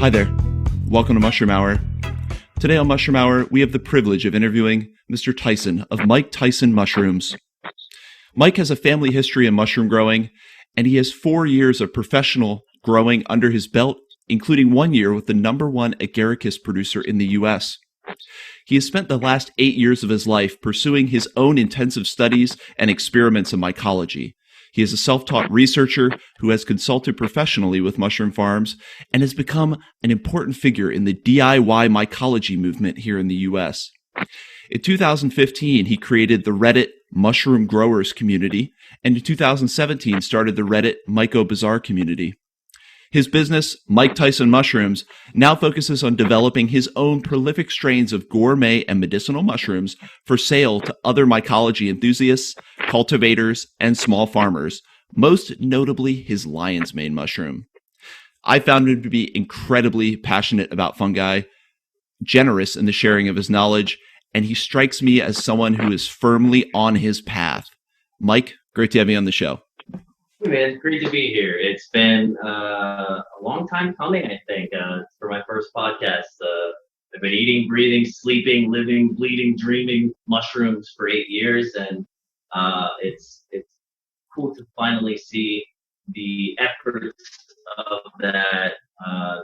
Hi there. Welcome to Mushroom Hour. Today on Mushroom Hour, we have the privilege of interviewing Mr. Tyson of MycTyson Mushrooms. Mike has a family history in mushroom growing, and he has 4 years of professional growing under his belt, including 1 year with the #1 agaricus producer in the U.S. He has spent the last 8 years of his life pursuing his own intensive studies and experiments in mycology. He is a self-taught researcher who has consulted professionally with mushroom farms and has become an important figure in the DIY mycology movement here in the U.S. In 2015, he created the Reddit Mushroom Growers community, and in 2017 started the Reddit MycoBazaar community. His business, MycTyson Mushrooms, now focuses on developing his own prolific strains of gourmet and medicinal mushrooms for sale to other mycology enthusiasts, cultivators, and small farmers, most notably his lion's mane mushroom. I found him to be incredibly passionate about fungi, generous in the sharing of his knowledge, and he strikes me as someone who is firmly on his path. Mike, great to have you on the show. Hey man, great to be here. It's been a long time coming, I think, for my first podcast. I've been eating, breathing, sleeping, living, bleeding, dreaming mushrooms for 8 years, and it's cool to finally see the efforts of that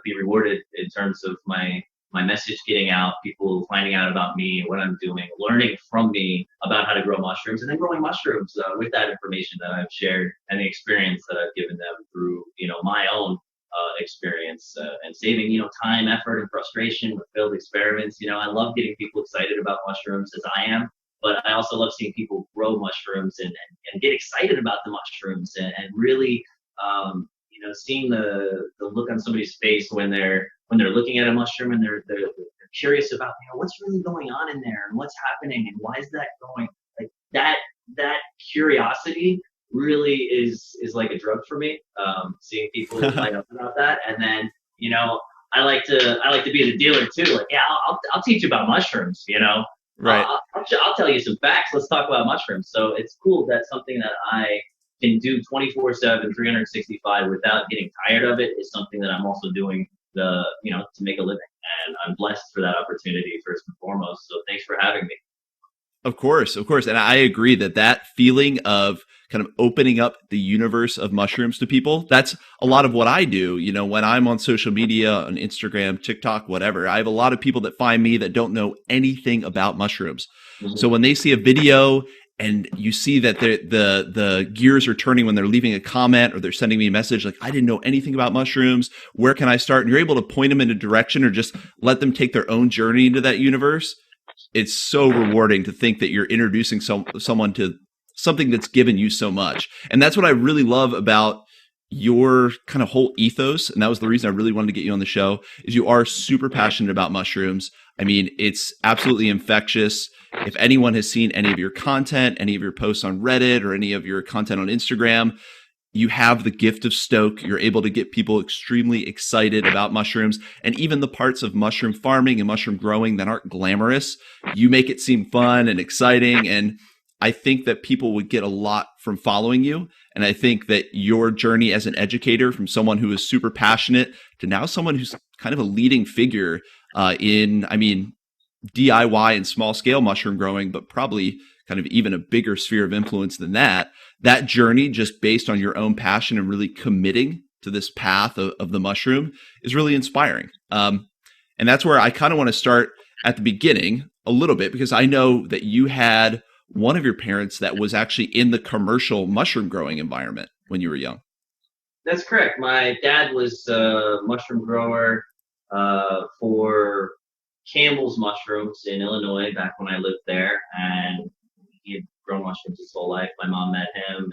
be rewarded in terms of my message getting out, people finding out about me, what I'm doing, learning from me about how to grow mushrooms, and then growing mushrooms with that information that I've shared and the experience that I've given them through, my own experience and saving, time, effort, and frustration with failed experiments. I love getting people excited about mushrooms as I am, but I also love seeing people grow mushrooms and get excited about the mushrooms and really, seeing the look on somebody's face when they're looking at a mushroom and they're curious about what's really going on in there and what's happening and why is that going, like that curiosity really is like a drug for me. Seeing people light up about that, and then I like to be the dealer too. Like, yeah, I'll teach you about mushrooms. Right. I'll tell you some facts. Let's talk about mushrooms. So it's cool that something that I can do 24/7, 365 without getting tired of it is something that I'm also doing to make a living. And I'm blessed for that opportunity first and foremost. So thanks for having me. Of course. And I agree that feeling of kind of opening up the universe of mushrooms to people, that's a lot of what I do. When I'm on social media, on Instagram, TikTok, whatever, I have a lot of people that find me that don't know anything about mushrooms. Mm-hmm. So when they see a video and you see that the gears are turning when they're leaving a comment or they're sending me a message like, I didn't know anything about mushrooms, where can I start? And you're able to point them in a direction or just let them take their own journey into that universe. It's so rewarding to think that you're introducing someone to something that's given you so much. And that's what I really love about your kind of whole ethos. And that was the reason I really wanted to get you on the show, is you are super passionate about mushrooms. I mean, it's absolutely infectious. If anyone has seen any of your content, any of your posts on Reddit or any of your content on Instagram, you have the gift of stoke. You're able to get people extremely excited about mushrooms, and even the parts of mushroom farming and mushroom growing that aren't glamorous, you make it seem fun and exciting. And I think that people would get a lot from following you. And I think that your journey as an educator, from someone who is super passionate to now someone who's kind of a leading figure in DIY and small scale mushroom growing, but probably kind of even a bigger sphere of influence than that journey, just based on your own passion and really committing to this path of the mushroom, is really inspiring. And that's where I kind of want to start at the beginning a little bit, because I know that you had one of your parents that was actually in the commercial mushroom growing environment when you were young. That's correct. My dad was a mushroom grower for Campbell's Mushrooms in Illinois back when I lived there, and he had grown mushrooms his whole life. My mom met him,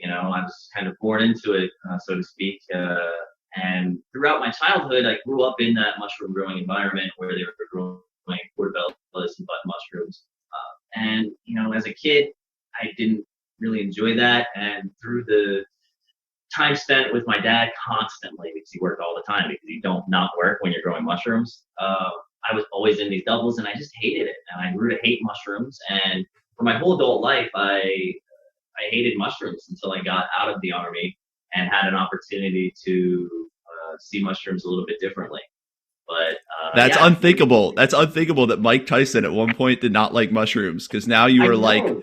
and I was kind of born into it, so to speak. And throughout my childhood, I grew up in that mushroom growing environment where they were growing portobellos and button mushrooms. And as a kid, I didn't really enjoy that. And through the time spent with my dad constantly, because he worked all the time, because you don't not work when you're growing mushrooms, I was always in these doubles, and I just hated it. And I grew to hate mushrooms. And for my whole adult life, I hated mushrooms until I got out of the Army and had an opportunity to see mushrooms a little bit differently. But That's yeah. unthinkable. That's unthinkable that Mike Tyson at one point did not like mushrooms, because now you I are like know.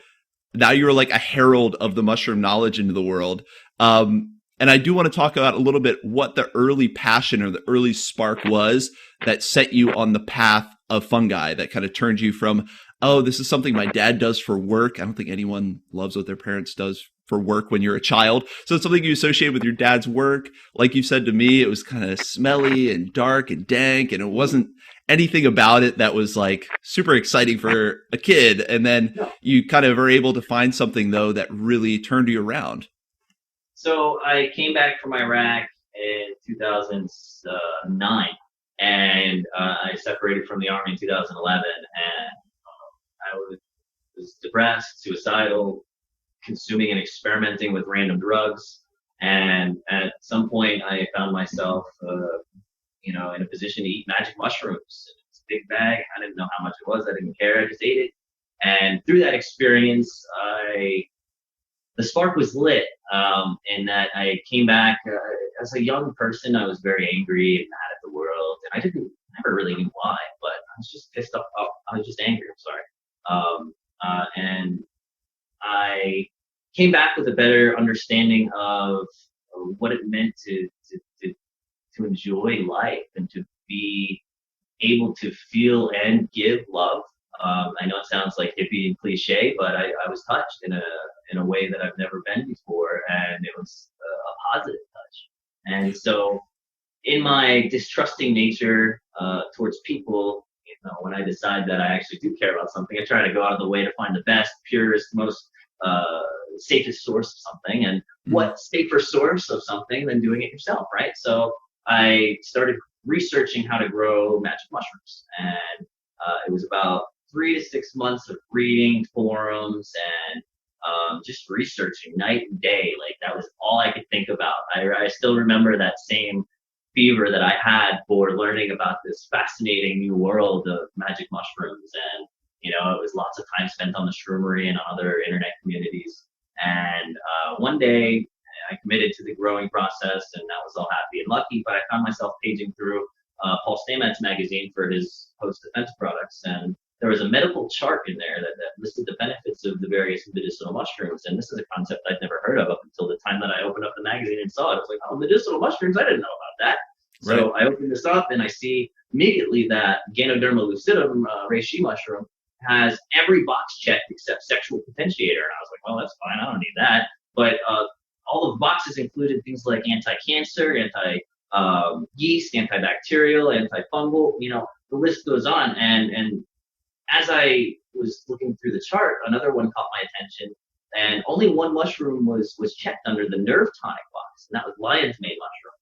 a herald of the mushroom knowledge into the world. And I do want to talk about a little bit what the early passion or the early spark was that set you on the path of fungi, that kind of turned you from, oh, this is something my dad does for work. I don't think anyone loves what their parents does for work when you're a child. So it's something you associate with your dad's work. Like you said to me, it was kind of smelly and dark and dank, and it wasn't anything about it that was like super exciting for a kid. And then you kind of are able to find something though that really turned you around. So I came back from Iraq in 2009, and I separated from the army in 2011, and I was depressed, suicidal, consuming and experimenting with random drugs. And at some point, I found myself, in a position to eat magic mushrooms. It's a big bag. I didn't know how much it was. I didn't care. I just ate it. And through that experience, the spark was lit, in that I came back as a young person. I was very angry and mad at the world, and I never really knew why, but I was just pissed off. I was just angry. I'm sorry. And I came back with a better understanding of what it meant to enjoy life and to be able to feel and give love. I know it sounds like hippie and cliche, but I was touched in a way that I've never been before, and it was a positive touch. And so, in my distrusting nature towards people, when I decide that I actually do care about something, I try to go out of the way to find the best, purest, most safest source of something. And what safer source of something than doing it yourself, right? So I started researching how to grow magic mushrooms, and it was about 3 to 6 months of reading forums and just researching night and day. Like, that was all I could think about. I still remember that same fever that I had for learning about this fascinating new world of magic mushrooms. And, it was lots of time spent on the shroomery and other internet communities. And one day I committed to the growing process, and I was all happy and lucky, but I found myself paging through Paul Stamets magazine for his post-defense products, and there was a medical chart in there that listed the benefits of the various medicinal mushrooms. And this is a concept I'd never heard of up until the time that I opened up the magazine and saw it. I was like, oh, medicinal mushrooms, I didn't know about that. Right. So I opened this up and I see immediately that Ganoderma lucidum reishi mushroom has every box checked except sexual potentiator. And I was like, well, that's fine, I don't need that. But all of the boxes included things like anti-cancer, anti-yeast, antibacterial, antifungal, the list goes on. And as I was looking through the chart, another one caught my attention, and only one mushroom was checked under the nerve tonic box, and that was lion's mane mushroom.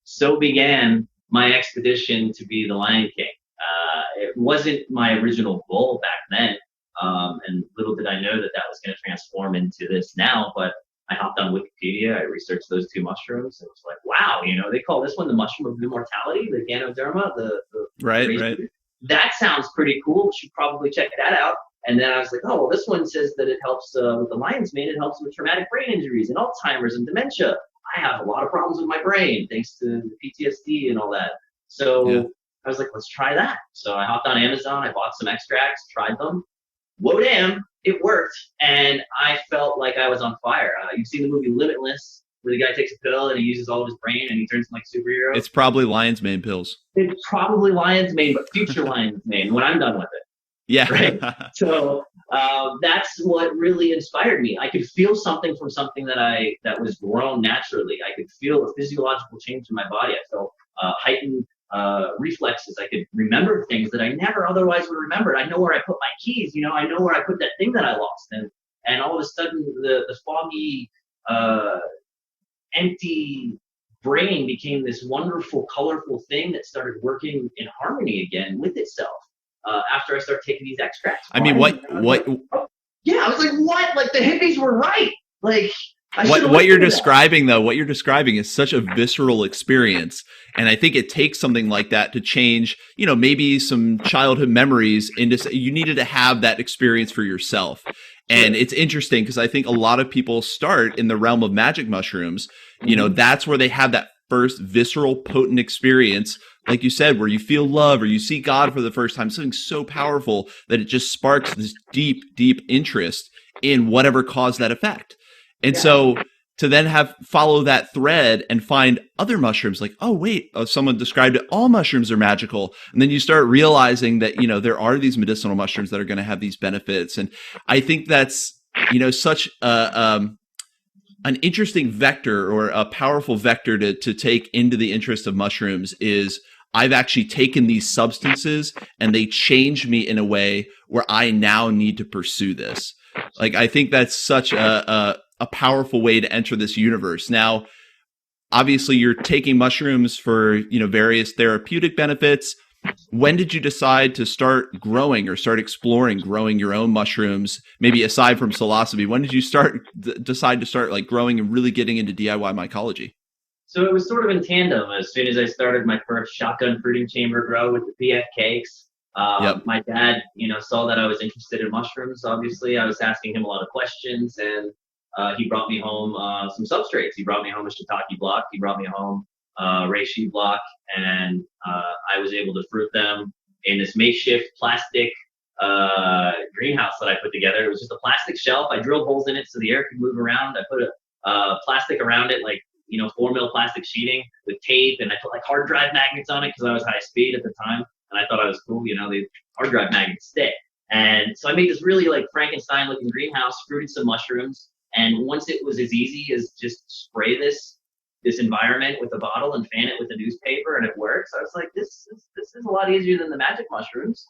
So began my expedition to be the Lion King. It wasn't my original goal back then, and little did I know that was going to transform into this now, but I hopped on Wikipedia, I researched those two mushrooms, and it was like, wow, they call this one the mushroom of immortality, the Ganoderma, the right. That sounds pretty cool. Should probably check that out. And then I was like, oh, well, this one says that it helps with the lion's mane. It helps with traumatic brain injuries and Alzheimer's and dementia. I have a lot of problems with my brain thanks to PTSD and all that. So I was like, let's try that. So I hopped on Amazon. I bought some extracts, tried them. Whoa, damn, it worked. And I felt like I was on fire. You've seen the movie Limitless, where the guy takes a pill and he uses all of his brain and he turns into like a superhero. It's probably lion's mane pills. It's probably lion's mane, but future lion's mane when I'm done with it. Yeah. Right? So that's what really inspired me. I could feel something from something that was grown naturally. I could feel a physiological change in my body. I felt heightened reflexes. I could remember things that I never otherwise would remember. I know where I put my keys. I know where I put that thing that I lost. And all of a sudden, the foggy, empty brain became this wonderful, colorful thing that started working in harmony again with itself. After I started taking these extracts. I mean, what? Yeah, I was like, what? Like, the hippies were right. Like, what you're describing, though, what you're describing is such a visceral experience. And I think it takes something like that to change, maybe some childhood memories into, you needed to have that experience for yourself. And it's interesting because I think a lot of people start in the realm of magic mushrooms. That's where they have that first visceral, potent experience, like you said, where you feel love or you see God for the first time, something so powerful that it just sparks this deep, deep interest in whatever caused that effect. And so to then follow that thread and find other mushrooms like, oh, wait, someone described it, all mushrooms are magical. And then you start realizing that, there are these medicinal mushrooms that are going to have these benefits. And I think that's, such an interesting vector or a powerful vector to take into the interest of mushrooms is I've actually taken these substances and they changed me in a way where I now need to pursue this. Like, I think that's such a powerful way to enter this universe. Now, obviously you're taking mushrooms for, various therapeutic benefits. When did you decide to start growing or start exploring growing your own mushrooms? Maybe aside from psilocybin, when did you decide to start like growing and really getting into DIY mycology? So it was sort of in tandem. As soon as I started my first shotgun fruiting chamber grow with the PF cakes, my dad, saw that I was interested in mushrooms. Obviously, I was asking him a lot of questions, and he brought me home some substrates. He brought me home a shiitake block. He brought me home reishi block, and I was able to fruit them in this makeshift plastic greenhouse that I put together. It was just a plastic shelf. I drilled holes in it so the air could move around. I put a plastic around it, like 4 mil plastic sheeting with tape, and I put like hard drive magnets on it because I was high speed at the time, and I thought I was cool. The hard drive magnets stick, and so I made this really like Frankenstein looking greenhouse, fruited some mushrooms, and once it was as easy as just spray this environment with a bottle and fan it with a newspaper and it works, I was like, this is a lot easier than the magic mushrooms.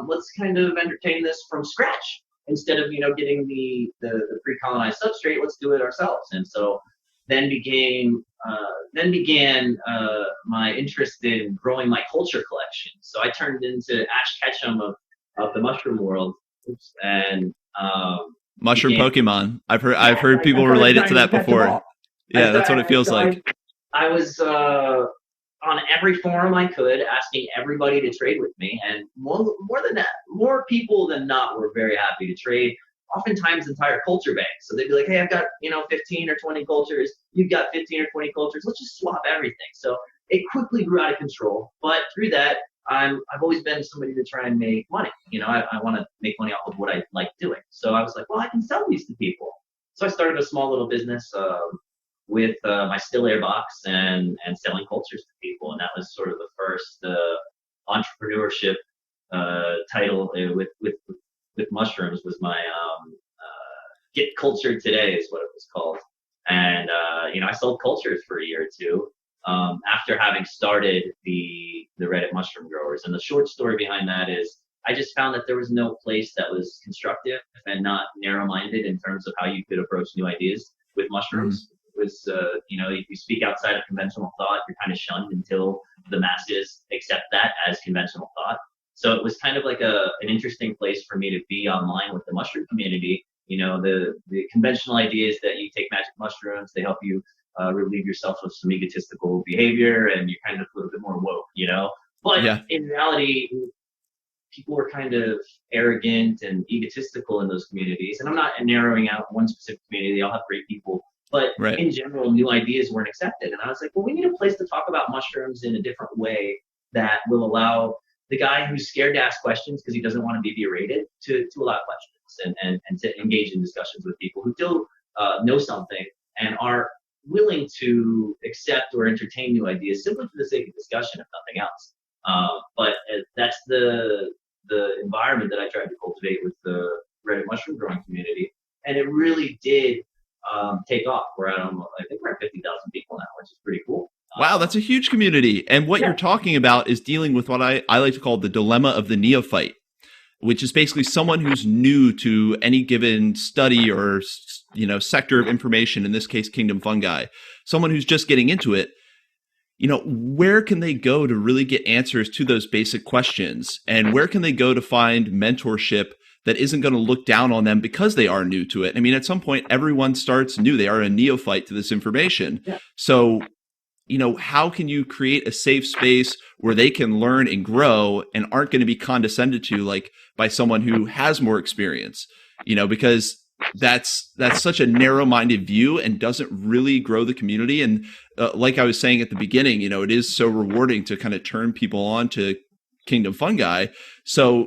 Let's kind of entertain this from scratch instead of getting the pre-colonized substrate. Let's do it ourselves. And so then began my interest in growing my culture collection. So I turned into Ash Ketchum of the mushroom world. And mushroom Pokemon. I've heard people relate it to that before. Yeah, that's what it feels like. I was on every forum I could, asking everybody to trade with me, and more than that, more people than not were very happy to trade. Oftentimes, entire culture banks. So they'd be like, "Hey, I've got 15 or 20 cultures. You've got 15 or 20 cultures. Let's just swap everything." So it quickly grew out of control. But through that, I've always been somebody to try and make money. I want to make money off of what I like doing. So I was like, well, I can sell these to people. So I started a small little business with my still air box and selling cultures to people, and that was sort of the first entrepreneurship title with mushrooms. Was my Get Cultured Today is what it was called, and I sold cultures for a year or two after having started the Reddit mushroom growers. And the short story behind that is I just found that there was no place that was constructive and not narrow-minded in terms of how you could approach new ideas with mushrooms. Was if you speak outside of conventional thought, you're kind of shunned until the masses accept that as conventional thought. So it was kind of like an interesting place for me to be online with the mushroom community. The conventional ideas that you take magic mushrooms, they help you relieve yourself of some egotistical behavior, and you're kind of a little bit more woke, But in reality, people were kind of arrogant and egotistical in those communities. And I'm not narrowing out one specific community. They all have great people. But in general, new ideas weren't accepted. And I was like, well, we need a place to talk about mushrooms in a different way that will allow the guy who's scared to ask questions because he doesn't want to be berated to allow questions and to engage in discussions with people who do know something and are willing to accept or entertain new ideas simply for the sake of discussion, if nothing else. But that's the environment that I tried to cultivate with the Reddit mushroom growing community. And it really did take off. I think we're at 50,000 people now, which is pretty cool. Wow, that's a huge community. And what you're talking about is dealing with what I like to call the dilemma of the neophyte, which is basically someone who's new to any given study or sector of information, in this case, kingdom fungi, someone who's just getting into it. Where can they go to really get answers to those basic questions? And where can they go to find mentorship that isn't going to look down on them because they are new to it? I mean, at some point, everyone starts new. They are a neophyte to this information. Yeah. So, how can you create a safe space where they can learn and grow and aren't going to be condescended to like by someone who has more experience? Because that's such a narrow-minded view and doesn't really grow the community. And like I was saying at the beginning, it is so rewarding to kind of turn people on to Kingdom Fungi. So,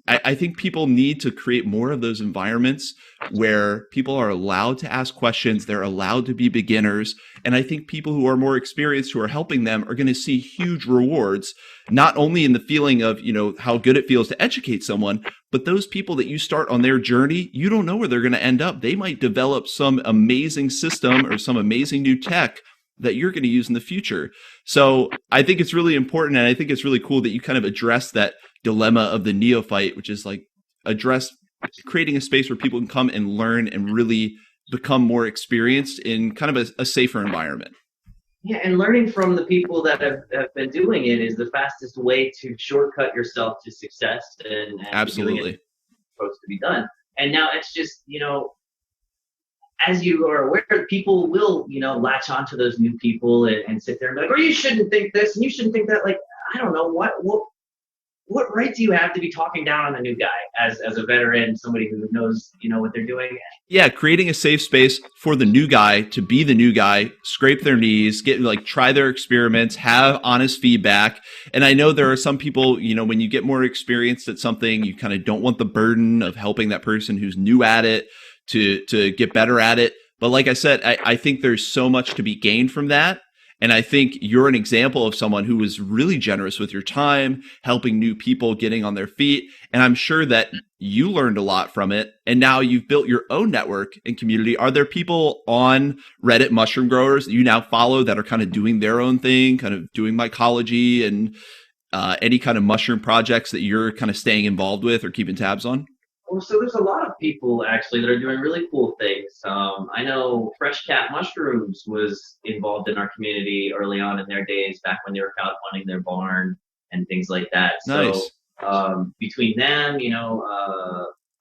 I think people need to create more of those environments where people are allowed to ask questions. They're allowed to be beginners. And I think people who are more experienced, who are helping them, are going to see huge rewards, not only in the feeling of, how good it feels to educate someone, but those people that you start on their journey, you don't know where they're going to end up. They might develop some amazing system or some amazing new tech that you're going to use in the future. So I think it's really important. And I think it's really cool that you kind of address that dilemma of the neophyte, which is like address creating a space where people can come and learn and really become more experienced in kind of a safer environment. Yeah, and learning from the people that have been doing it is the fastest way to shortcut yourself to success and Absolutely doing it supposed to be done. And now it's just, as you are aware, people will, latch onto those new people and sit there and be like, oh, you shouldn't think this and you shouldn't think that. Like, I don't know, what right do you have to be talking down on the new guy as a veteran, somebody who knows, what they're doing? Yeah, creating a safe space for the new guy to be the new guy, scrape their knees, try their experiments, have honest feedback. And I know there are some people, when you get more experienced at something, you kind of don't want the burden of helping that person who's new at it to get better at it. But like I said, I think there's so much to be gained from that. And I think you're an example of someone who was really generous with your time, helping new people getting on their feet. And I'm sure that you learned a lot from it. And now you've built your own network and community. Are there people on Reddit, mushroom growers, that you now follow that are kind of doing their own thing, kind of doing mycology and any kind of mushroom projects that you're kind of staying involved with or keeping tabs on? Well, so there's a lot of people actually that are doing really cool things. I know Fresh Cat Mushrooms was involved in our community early on in their days, back when they were crowdfunding their barn and things like that. Nice. So between them,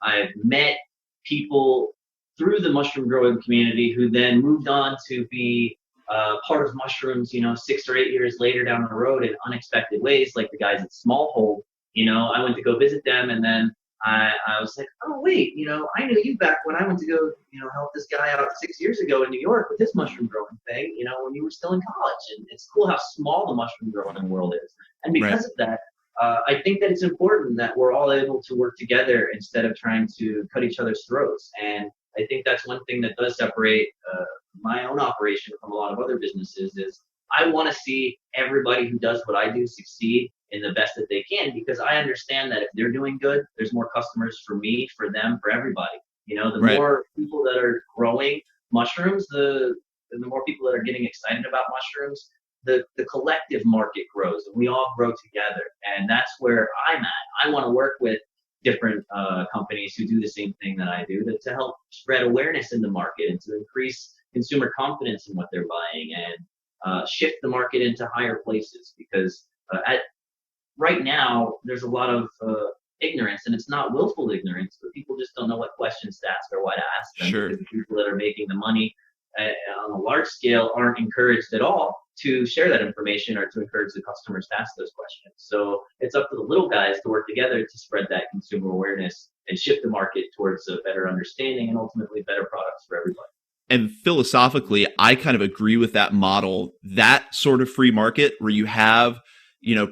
I've met people through the mushroom growing community who then moved on to be part of mushrooms, 6 or 8 years later down the road in unexpected ways, like the guys at Smallhold. I went to go visit them, and then I was like, oh, wait, I knew you back when I went to go, help this guy out 6 years ago in New York with his mushroom growing thing, when you were still in college. And it's cool how small the mushroom growing world is. And because of that, I think that it's important that we're all able to work together instead of trying to cut each other's throats. And I think that's one thing that does separate my own operation from a lot of other businesses is I want to see everybody who does what I do succeed in the best that they can, because I understand that if they're doing good, there's more customers for me, for them, for everybody. The more people that are growing mushrooms, the more people that are getting excited about mushrooms, the collective market grows and we all grow together. And that's where I'm at. I want to work with different companies who do the same thing that I do to help spread awareness in the market and to increase consumer confidence in what they're buying and shift the market into higher places, because right now there's a lot of ignorance, and it's not willful ignorance, but people just don't know what questions to ask or why to ask them. Sure. Because the people that are making the money on a large scale aren't encouraged at all to share that information or to encourage the customers to ask those questions. So it's up to the little guys to work together to spread that consumer awareness and shift the market towards a better understanding and ultimately better products for everybody. And philosophically, I kind of agree with that model, that sort of free market where you have,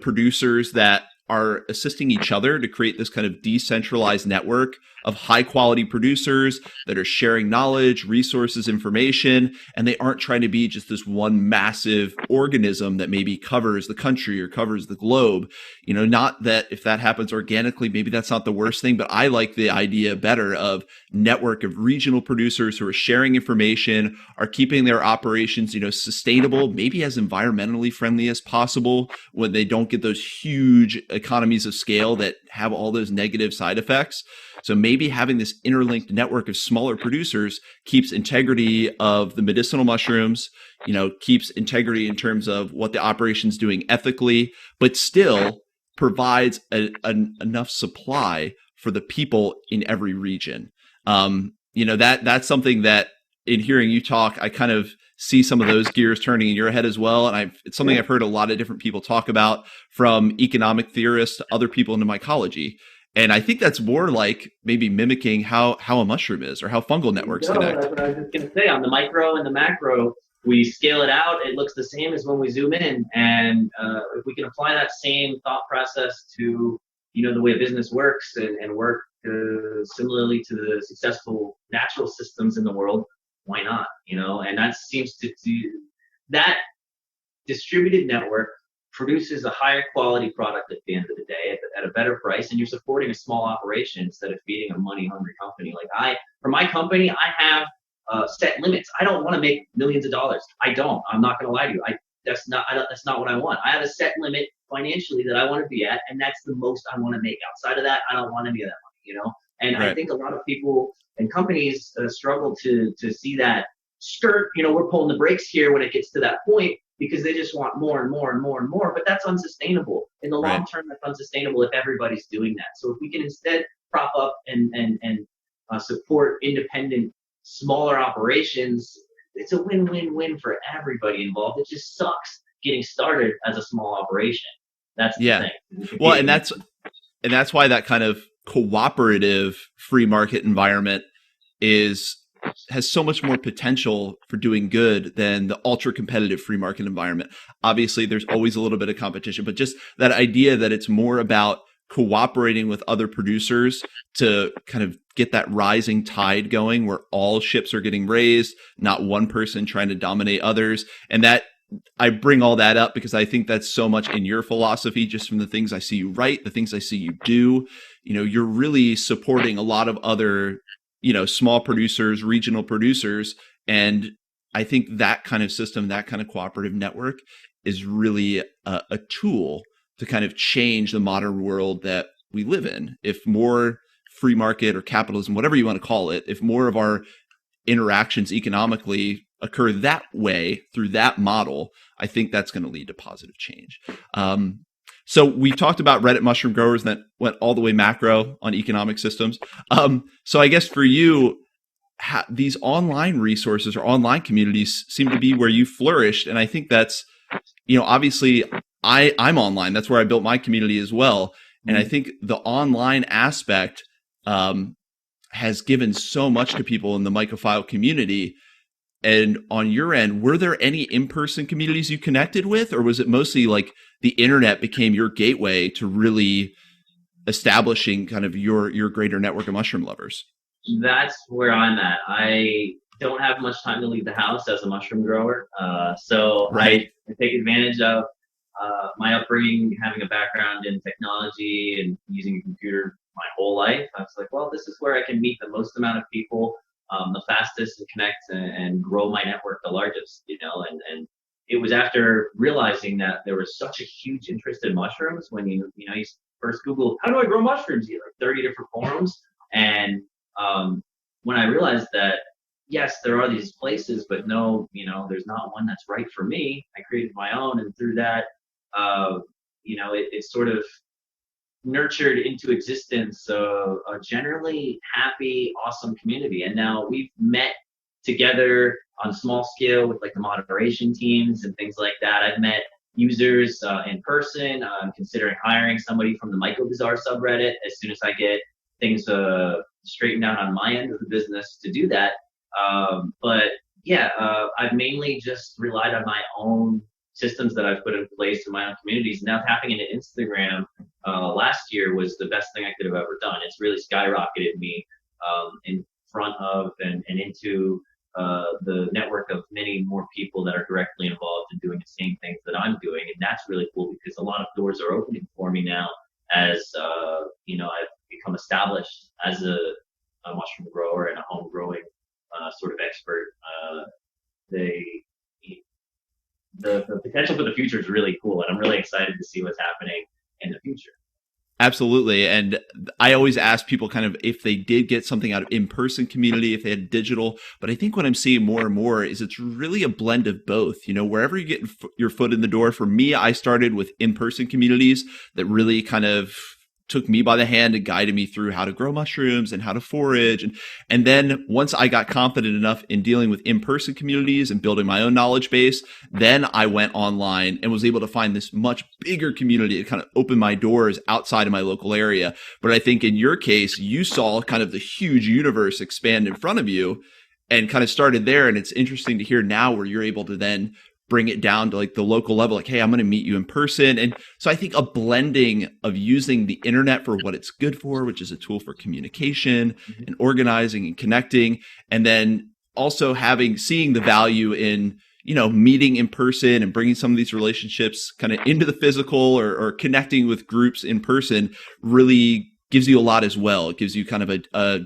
producers that are assisting each other to create this kind of decentralized network of high quality producers that are sharing knowledge, resources, information, and they aren't trying to be just this one massive organism that maybe covers the country or covers the globe. Not that if that happens organically, maybe that's not the worst thing, but I like the idea better of network of regional producers who are sharing information, are keeping their operations, sustainable, maybe as environmentally friendly as possible when they don't get those huge economies of scale that have all those negative side effects. So maybe having this interlinked network of smaller producers keeps integrity of the medicinal mushrooms, keeps integrity in terms of what the operation's doing ethically, but still provides enough supply for the people in every region. That's something that in hearing you talk, I kind of see some of those gears turning in your head as well. And it's something I've heard a lot of different people talk about, from economic theorists to other people into mycology. And I think that's more like maybe mimicking how a mushroom is or how fungal networks No, connect. that's what I was just going to say. On the micro and the macro, we scale it out. It looks the same as when we zoom in. And if we can apply that same thought process to, the way business works and work similarly to the successful natural systems in the world, why not? And that seems to do that distributed network produces a higher quality product at the end of the day at a better price, and you're supporting a small operation instead of feeding a money hungry company. For my company, I have set limits. I don't want to make millions of dollars. I don't. I'm not going to lie to you. That's not what I want. I have a set limit financially that I want to be at, and that's the most I want to make. Outside of that, I don't want any of that money. And I Right. think a lot of people and companies struggle to see that skirt. We're pulling the brakes here when it gets to that point, because they just want more and more and more and more. But that's unsustainable. In the Right. long term, that's unsustainable if everybody's doing that. So if we can instead prop up and support independent, smaller operations, it's a win-win-win for everybody involved. It just sucks getting started as a small operation. That's the Yeah. thing. Well, and that's why that kind of cooperative free market environment has so much more potential for doing good than the ultra competitive free market environment. Obviously, there's always a little bit of competition, but just that idea that it's more about cooperating with other producers to kind of get that rising tide going where all ships are getting raised, not one person trying to dominate others. And that I bring all that up because I think that's so much in your philosophy, just from the things I see you write, the things I see you do. You're really supporting a lot of other, small producers, regional producers. And I think that kind of system, that kind of cooperative network is really a tool to kind of change the modern world that we live in. If more free market or capitalism, whatever you want to call it, if more of our interactions economically occur that way through that model, I think that's going to lead to positive change. So we've talked about Reddit mushroom growers that went all the way macro on economic systems. So I guess for you, these online resources or online communities seem to be where you flourished. And I think that's, obviously I'm online. That's where I built my community as well. And I think the online aspect has given so much to people in the mycophile community. And on your end, were there any in-person communities you connected with, or was it mostly like the internet became your gateway to really establishing kind of your greater network of mushroom lovers? That's where I'm at. I don't have much time to leave the house as a mushroom grower, so Right. I take advantage of my upbringing, having a background in technology and using a computer my whole life. I was like, well, this is where I can meet the most amount of people, the fastest, and connect and grow my network the largest. And it was after realizing that there was such a huge interest in mushrooms when you first Google how do I grow mushrooms, 30 different forums, and when I realized that yes, there are these places, but no, there's not one that's right for me. I created my own, and through that, it sort of nurtured into existence a generally happy, awesome community. And now we've met together on a small scale with like the moderation teams and things like that. I've met users in person. I'm considering hiring somebody from the MycoBazaar subreddit as soon as I get things straightened out on my end of the business to do that. But yeah, I've mainly just relied on my own systems that I've put in place in my own communities. Now tapping into Instagram last year was the best thing I could have ever done. It's really skyrocketed me in front of and into the network of many more people that are directly involved in doing the same things that I'm doing. And that's really cool because a lot of doors are opening for me now as I've become established as a mushroom grower and a home growing sort of expert. The potential for the future is really cool, and I'm really excited to see what's happening in the future. Absolutely. And I always ask people kind of if they did get something out of in-person community, if they had digital. But I think what I'm seeing more and more is it's really a blend of both. Wherever you get your foot in the door. For me, I started with in-person communities that really kind of took me by the hand and guided me through how to grow mushrooms and how to forage. And then once I got confident enough in dealing with in-person communities and building my own knowledge base, then I went online and was able to find this much bigger community. It kind of opened my doors outside of my local area. But I think in your case, you saw kind of the huge universe expand in front of you and kind of started there. And it's interesting to hear now where you're able to then bring it down to like the local level, like, hey, I'm going to meet you in person. And so I think a blending of using the internet for what it's good for, which is a tool for communication and organizing and connecting, and then also seeing the value in, meeting in person and bringing some of these relationships kind of into the physical or connecting with groups in person really gives you a lot as well. It gives you kind of a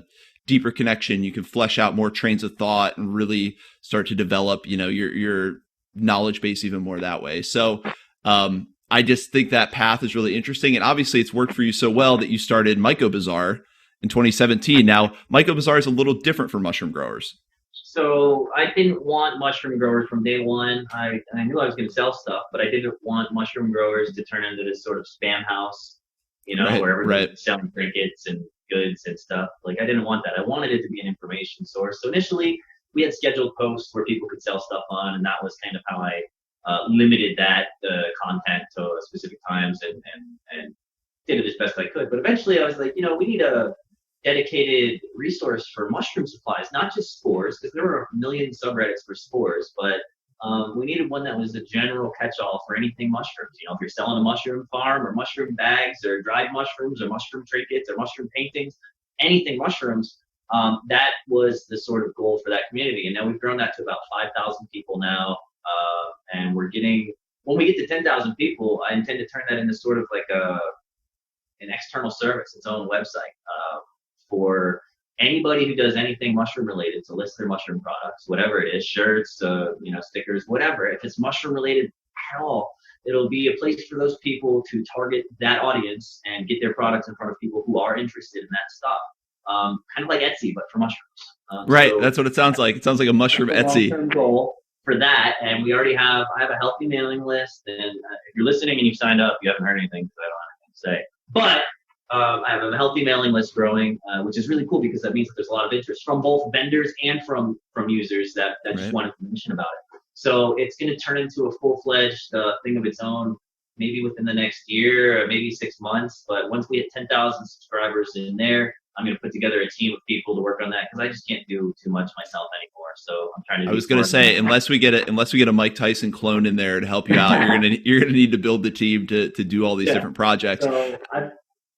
deeper connection. You can flesh out more trains of thought and really start to develop, your knowledge base even more that way. So I just think that path is really interesting. And obviously it's worked for you so well that you started MycoBazaar in 2017. Now, MycoBazaar is a little different for mushroom growers. So I didn't want mushroom growers from day one. I knew I was going to sell stuff, but I didn't want mushroom growers to turn into this sort of spam house, where everybody's selling trinkets and goods and stuff. Like, I didn't want that. I wanted it to be an information source. So initially, we had scheduled posts where people could sell stuff on, and that was kind of how I limited that content to specific times and did it as best I could. But eventually I was like, we need a dedicated resource for mushroom supplies, not just spores, because there were a million subreddits for spores, but we needed one that was a general catch-all for anything mushrooms. If you're selling a mushroom farm or mushroom bags or dried mushrooms or mushroom trinkets or mushroom paintings, anything mushrooms, that was the sort of goal for that community. And now we've grown that to about 5,000 people now. And when we get to 10,000 people, I intend to turn that into sort of like an external service, its own website, for anybody who does anything mushroom related to list their mushroom products, whatever it is, shirts, stickers, whatever. If it's mushroom related at all, it'll be a place for those people to target that audience and get their products in front of people who are interested in that stuff. Kind of like Etsy, but for mushrooms. Right. So that's what it sounds like. It sounds like a mushroom Etsy. Long-term goal for that. And we already I have a healthy mailing list. And if you're listening and you've signed up, you haven't heard anything because I don't have anything to say. But I have a healthy mailing list growing, which is really cool because that means that there's a lot of interest from both vendors and from users that just want information about it. So it's going to turn into a full-fledged thing of its own, maybe within the next year or maybe 6 months. But once we hit 10,000 subscribers in there, I'm going to put together a team of people to work on that because I just can't do too much myself anymore. So I'm trying to. I was going to say, unless we get a Mike Tyson clone in there to help you out, you're gonna need to build the team to do all these different projects. So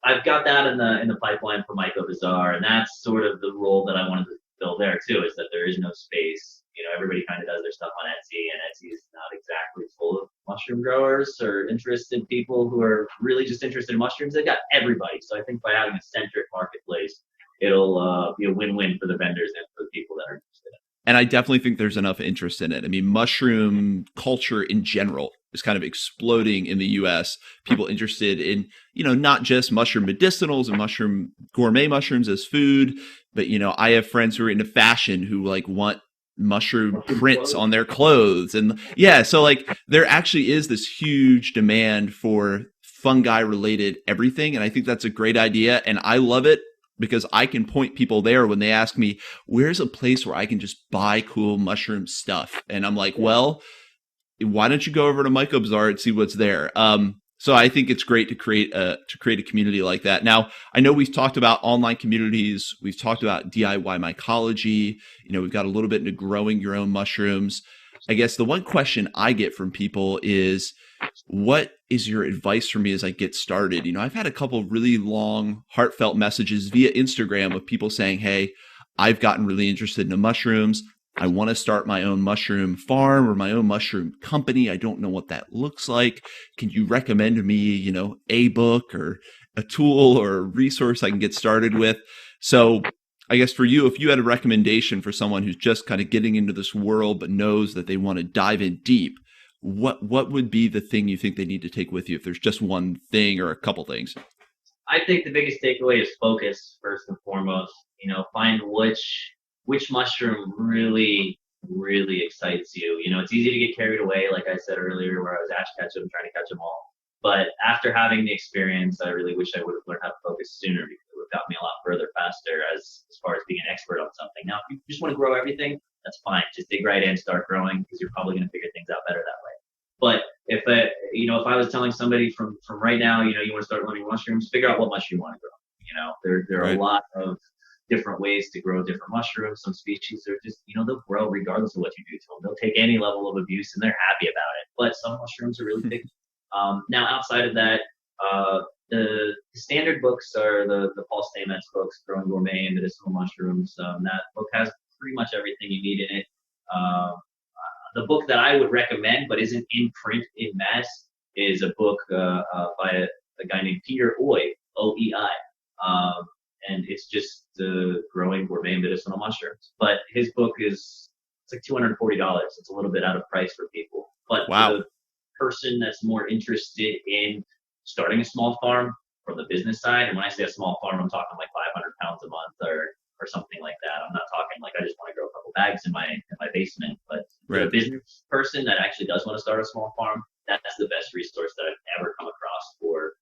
I've got that in the pipeline for MycoBazaar, and that's sort of the role that I wanted to build there too. Is that there is no space. Everybody kind of does their stuff on Etsy, and Etsy is not exactly full of mushroom growers or interested people who are really just interested in mushrooms. They've got everybody. So I think by having a centric marketplace, it'll be a win-win for the vendors and for the people that are interested in it. And I definitely think there's enough interest in it. I mean, mushroom culture in general is kind of exploding in the US. People interested in, not just mushroom medicinals and gourmet mushrooms as food, but, I have friends who are into fashion who want mushroom prints on their clothes. And so there actually is this huge demand for fungi related everything. And I think that's a great idea. And I love it because I can point people there when they ask me, where's a place where I can just buy cool mushroom stuff? And I'm like, well, why don't you go over to MycoBazaar and see what's there? So I think it's great to create a community like that. Now, I know we've talked about online communities. We've talked about DIY mycology. We've got a little bit into growing your own mushrooms. I guess the one question I get from people is, what is your advice for me as I get started? I've had a couple of really long, heartfelt messages via Instagram of people saying, hey, I've gotten really interested in the mushrooms. I want to start my own mushroom farm or my own mushroom company. I don't know what that looks like. Can you recommend me, a book or a tool or a resource I can get started with? So I guess for you, if you had a recommendation for someone who's just kind of getting into this world but knows that they want to dive in deep, what would be the thing you think they need to take with you if there's just one thing or a couple things? I think the biggest takeaway is focus first and foremost. Find which mushroom really, really excites you. It's easy to get carried away, like I said earlier, where I was ash ketchum trying to catch them all. But after having the experience, I really wish I would have learned how to focus sooner because it would have got me a lot further faster as far as being an expert on something. Now, if you just want to grow everything, that's fine. Just dig right in, start growing because you're probably going to figure things out better that way. But if I was telling somebody from right now, you want to start learning mushrooms, figure out what mushroom you want to grow. There are a Right. lot of different ways to grow different mushrooms. Some species are just, they'll grow regardless of what you do to them. They'll take any level of abuse and they're happy about it. But some mushrooms are really picky. Now, outside of that, the standard books are the Paul Stamets books, Growing Gourmet and Medicinal Mushrooms. That book has pretty much everything you need in it. The book that I would recommend, but isn't in print in mass, is a book by a guy named Peter Oy, OEI. And it's just Growing Gourmet Medicinal Mushrooms. But his book it's like $240. It's a little bit out of price for people. But Wow. the person that's more interested in starting a small farm from the business side, and when I say a small farm, I'm talking like 500 pounds a month or something like that. I'm not talking like I just want to grow a couple bags in my basement. But for a business person that actually does want to start a small farm, that's the best resource that I've ever come across for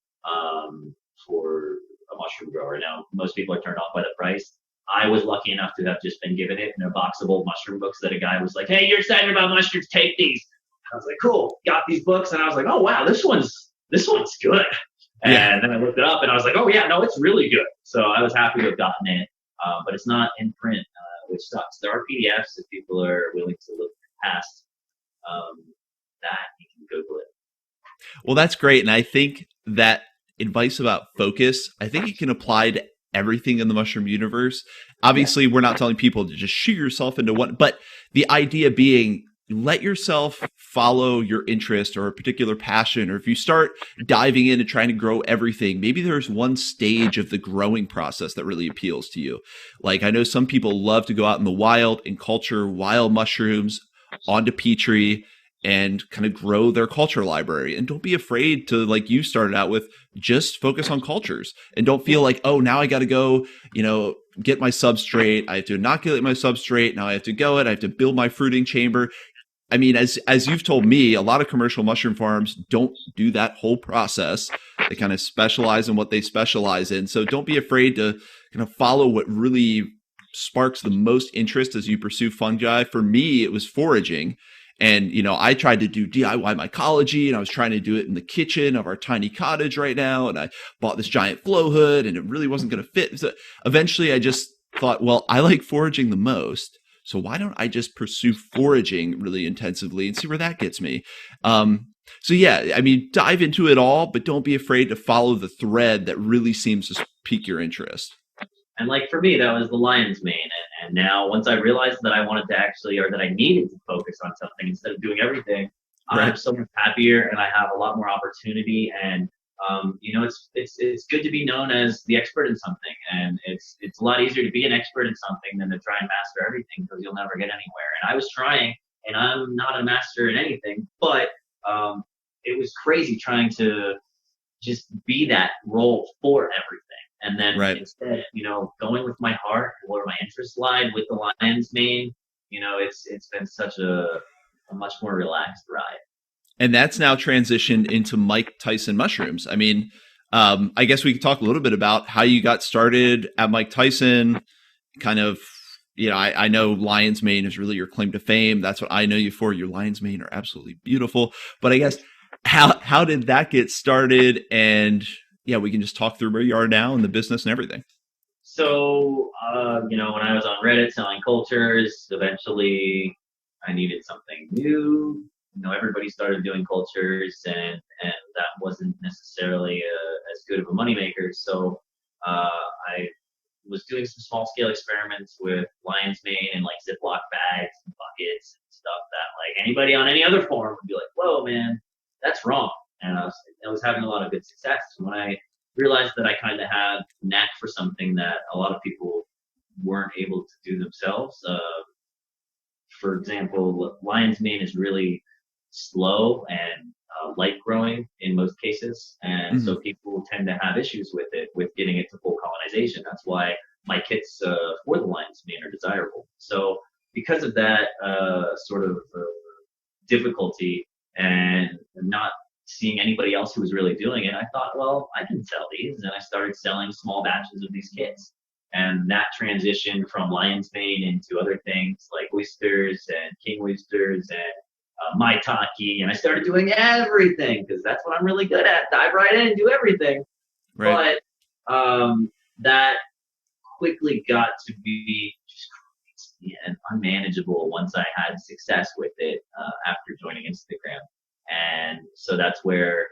a mushroom grower. Now, most people are turned off by the price. I was lucky enough to have just been given it in a box of old mushroom books that a guy was like, "Hey, you're excited about mushrooms? Take these." I was like, "Cool." Got these books, and I was like, "Oh wow, this one's good." And then I looked it up, and I was like, "Oh yeah, no, it's really good." So I was happy to have gotten it, but it's not in print, which sucks. There are PDFs if people are willing to look past that. You can Google it. Well, that's great. And I think that advice about focus, I think it can apply to everything in the mushroom universe. Obviously, we're not telling people to just shoot yourself into one, but the idea being let yourself follow your interest or a particular passion. Or if you start diving in and trying to grow everything, maybe there's one stage of the growing process that really appeals to you. Like I know some people love to go out in the wild and culture wild mushrooms onto Petri and kind of grow their culture library. And don't be afraid to, like you started out with, just focus on cultures and don't feel like, oh, now I got to go, get my substrate. I have to inoculate my substrate. Now I have to go I have to build my fruiting chamber. I mean, as you've told me, a lot of commercial mushroom farms don't do that whole process. They kind of specialize in what they specialize in. So don't be afraid to kind of follow what really sparks the most interest as you pursue fungi. For me, it was foraging. And, I tried to do DIY mycology and I was trying to do it in the kitchen of our tiny cottage right now. And I bought this giant flow hood and it really wasn't going to fit. So eventually I just thought, well, I like foraging the most. So why don't I just pursue foraging really intensively and see where that gets me? So yeah, I mean, dive into it all, but don't be afraid to follow the thread that really seems to pique your interest. And like for me, that was the lion's mane. And now once I realized that I wanted to actually, or that I needed to focus on something instead of doing everything, I'm so much happier and I have a lot more opportunity. And it's good to be known as the expert in something. And it's a lot easier to be an expert in something than to try and master everything because you'll never get anywhere. And I was trying, and I'm not a master in anything, but it was crazy trying to just be that role for everything. And then instead, going with my heart where my interests lied with the lion's mane, it's been such a much more relaxed ride. And that's now transitioned into MycTyson Mushrooms. I mean, I guess we could talk a little bit about how you got started at MycTyson. Kind of, I know lion's mane is really your claim to fame. That's what I know you for. Your lion's mane are absolutely beautiful. But I guess how did that get started? And yeah, we can just talk through where you are now and the business and everything. So, when I was on Reddit selling cultures, eventually I needed something new. Everybody started doing cultures, and that wasn't necessarily as good of a moneymaker. So, I was doing some small scale experiments with lion's mane and like Ziploc bags and buckets and stuff that like anybody on any other farm would be like, "Whoa, man, that's wrong." And I was having a lot of good success. When I realized that I kind of had a knack for something that a lot of people weren't able to do themselves. For example, lion's mane is really slow and light growing in most cases. And so people tend to have issues with it, with getting it to full colonization. That's why my kits for the lion's mane are desirable. So because of that sort of difficulty and not seeing anybody else who was really doing it, I thought, well, I can sell these. And I started selling small batches of these kits. And that transitioned from lion's mane into other things like oysters and king oysters and maitake. And I started doing everything because that's what I'm really good at. Dive right in and do everything. Right. But that quickly got to be just crazy and unmanageable once I had success with it after joining Instagram. And so that's where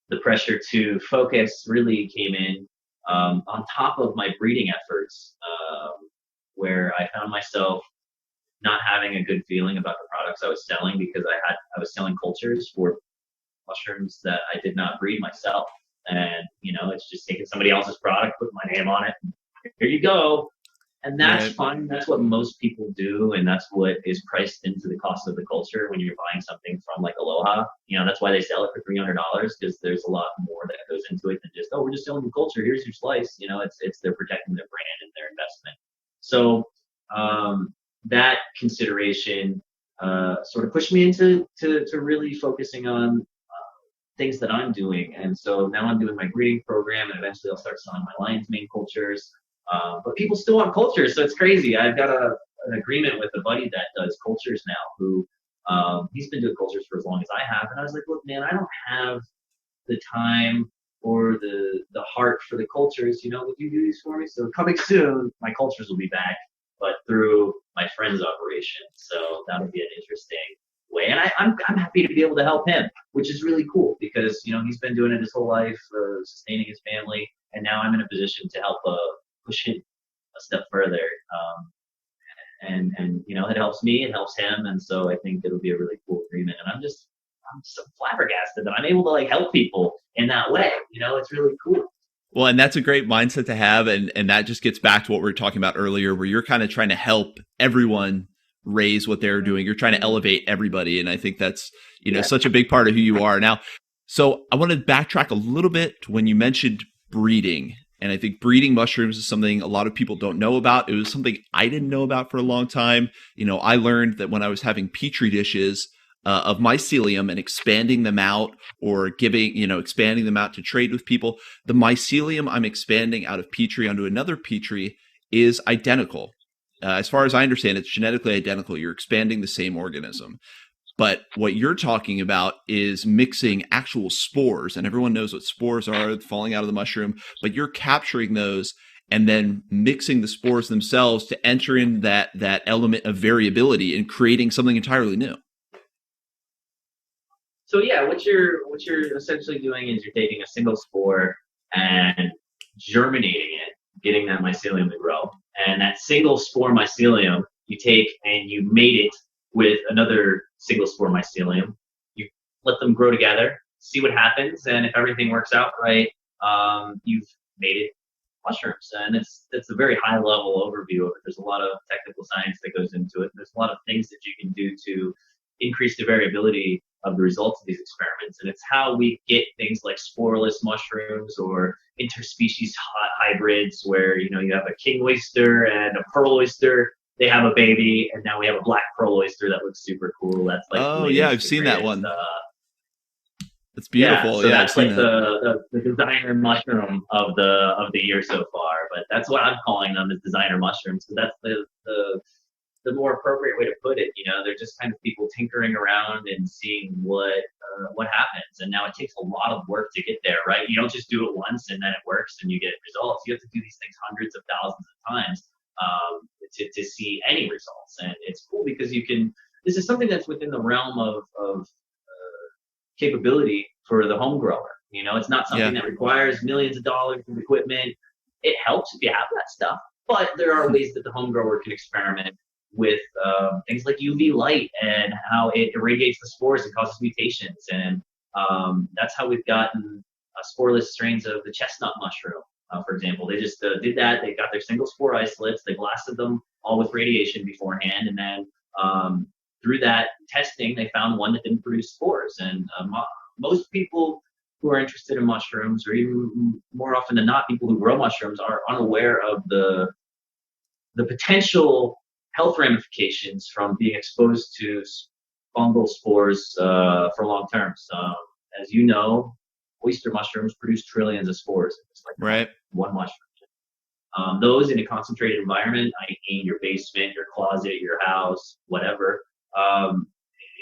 the pressure to focus really came in, on top of my breeding efforts, where I found myself not having a good feeling about the products I was selling because I was selling cultures for mushrooms that I did not breed myself. And, it's just taking somebody else's product, putting my name on it. Here you go. And that's Right. fun. That's what most people do. And that's what is priced into the cost of the culture when you're buying something from like Aloha. That's why they sell it for $300, because there's a lot more that goes into it than just, oh, we're just selling the culture. Here's your slice. It's they're protecting their brand and their investment. So that consideration sort of pushed me into to really focusing on things that I'm doing. And so now I'm doing my breeding program, and eventually I'll start selling my lion's mane cultures. But people still want cultures, so it's crazy. I've got an agreement with a buddy that does cultures now, who he's been doing cultures for as long as I have. And I was like, look, man, I don't have the time or the heart for the cultures. Would you do these for me? So coming soon, my cultures will be back, but through my friend's operation. So that'll be an interesting way. And I'm happy to be able to help him, which is really cool because, he's been doing it his whole life, sustaining his family. And now I'm in a position to help push him a step further. And it helps me, it helps him. And so I think it'll be a really cool agreement. And I'm so flabbergasted that I'm able to like help people in that way. It's really cool. Well, and that's a great mindset to have. And that just gets back to what we were talking about earlier, where you're kind of trying to help everyone raise what they're doing. You're trying to elevate everybody. And I think that's, such a big part of who you are. Now, so I want to backtrack a little bit to when you mentioned breeding. And I think breeding mushrooms is something a lot of people don't know about. It was something I didn't know about for a long time. I learned that when I was having petri dishes of mycelium and expanding them out, or expanding them out to trade with people, the mycelium I'm expanding out of petri onto another petri is identical. As far as I understand, it's genetically identical. You're expanding the same organism. But what you're talking about is mixing actual spores, and everyone knows what spores are, falling out of the mushroom, but you're capturing those and then mixing the spores themselves to enter in that element of variability and creating something entirely new. So yeah, what you're essentially doing is you're taking a single spore and germinating it, getting that mycelium to grow. And that single spore mycelium you take and you mate it with another single spore mycelium. You let them grow together, see what happens, and if everything works out right, you've made it mushrooms. And it's a very high level overview of it. There's a lot of technical science that goes into it. There's a lot of things that you can do to increase the variability of the results of these experiments. And it's how we get things like sporeless mushrooms or interspecies hybrids, where you have a king oyster and a pearl oyster. They have a baby, and now we have a black pearl oyster that looks super cool. That's like Oh the yeah, latest, I've the seen that greatest, one. It's yeah, beautiful. so Yeah, I've that's seen like that. the designer mushroom of the year so far. But that's what I'm calling them, is designer mushrooms. So that's the more appropriate way to put it. They're just kind of people tinkering around and seeing what happens. And now it takes a lot of work to get there, right? You don't just do it once and then it works and you get results. You have to do these things hundreds of thousands of times to see any results. And it's cool because this is something that's within the realm of capability for the home grower. It's not something Yeah. that requires millions of dollars of equipment. It helps if you have that stuff, but there are ways that the home grower can experiment with things like UV light and how it irradiates the spores and causes mutations. And that's how we've gotten sporeless strains of the chestnut mushroom, for example. They just did that. They got their single spore isolates. They blasted them all with radiation beforehand. And then through that testing, they found one that didn't produce spores. And most people who are interested in mushrooms, or even more often than not, people who grow mushrooms, are unaware of the potential health ramifications from being exposed to fungal spores for long term. as you know, oyster mushrooms produce trillions of spores. It's like Right. one mushroom. Those in a concentrated environment, i.e. your basement, your closet, your house, whatever,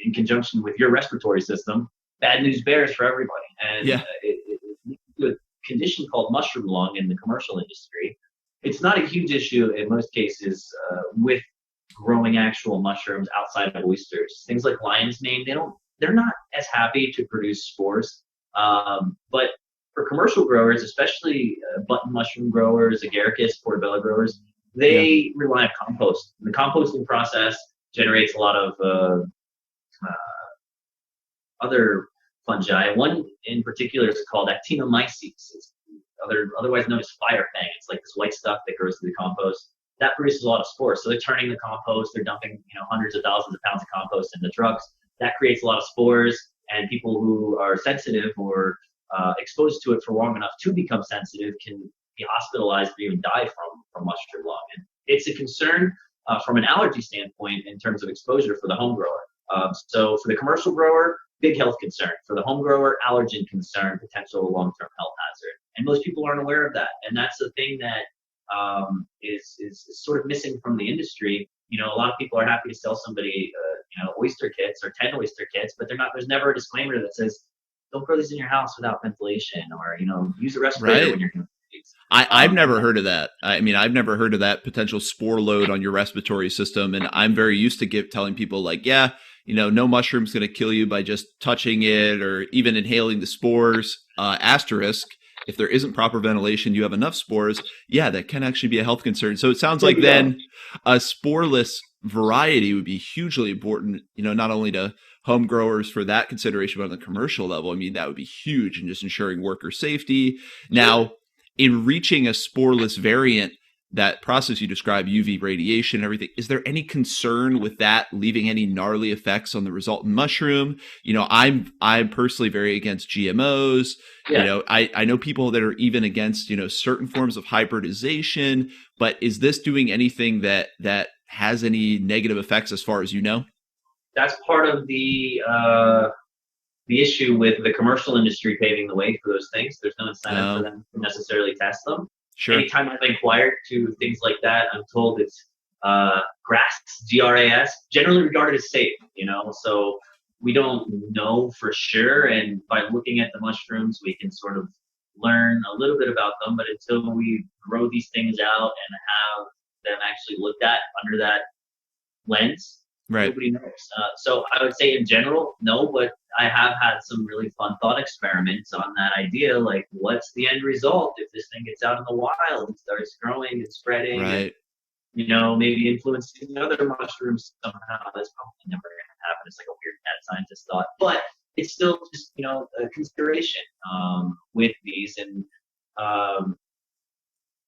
in conjunction with your respiratory system, bad news bears for everybody. And Yeah. it leads to a condition called mushroom lung in the commercial industry. It's not a huge issue in most cases with growing actual mushrooms outside of oysters. Things like lion's mane, they're not as happy to produce spores. But for commercial growers, especially button mushroom growers, agaricus, portobello growers, Yeah. they rely on compost. The composting process generates a lot of other fungi. One in particular is called actinomyces. It's otherwise known as fire fang. It's like this white stuff that grows through the compost. That produces a lot of spores. So they're turning the compost. They're dumping hundreds of thousands of pounds of compost in the trucks. That creates a lot of spores. And people who are sensitive or exposed to it for long enough to become sensitive can be hospitalized or even die from mushroom lung. And it's a concern from an allergy standpoint in terms of exposure for the home grower. So for the commercial grower, big health concern. For the home grower, allergen concern, potential long-term health hazard. And most people aren't aware of that. And that's the thing that is sort of missing from the industry. A lot of people are happy to sell somebody, oyster kits or 10 oyster kits, but there's never a disclaimer that says, don't grow these in your house without ventilation, or, use a respirator Right. when you're doing these. I've never heard of that. I mean, I've never heard of that potential spore load on your respiratory system. And I'm very used to telling people like, yeah, no mushroom's going to kill you by just touching it or even inhaling the spores. Asterisk, if there isn't proper ventilation, you have enough spores. Yeah, that can actually be a health concern. So it sounds like then a sporeless variety would be hugely important, not only to home growers for that consideration, but on the commercial level. I mean, that would be huge in just ensuring worker safety. Now, in reaching a sporeless variant, that process you described, UV radiation, everything, is there any concern with that leaving any gnarly effects on the resultant mushroom? I'm personally very against GMOs. Yeah. I know people that are even against, certain forms of hybridization, but is this doing anything that has any negative effects as far as you know? That's part of the issue with the commercial industry paving the way for those things. There's no incentive for them to necessarily test them. Sure. Anytime I've inquired to things like that, I'm told it's GRAS, generally regarded as safe, so we don't know for sure. And by looking at the mushrooms, we can sort of learn a little bit about them. But until we grow these things out and have them actually looked at under that lens, right, nobody knows. So I would say in general, no, but I have had some really fun thought experiments on that idea. Like, what's the end result if this thing gets out in the wild and starts growing and spreading? right. And, maybe influencing other mushrooms somehow. That's probably never going to happen. It's like a weird mad scientist thought, but it's still just a consideration with these, and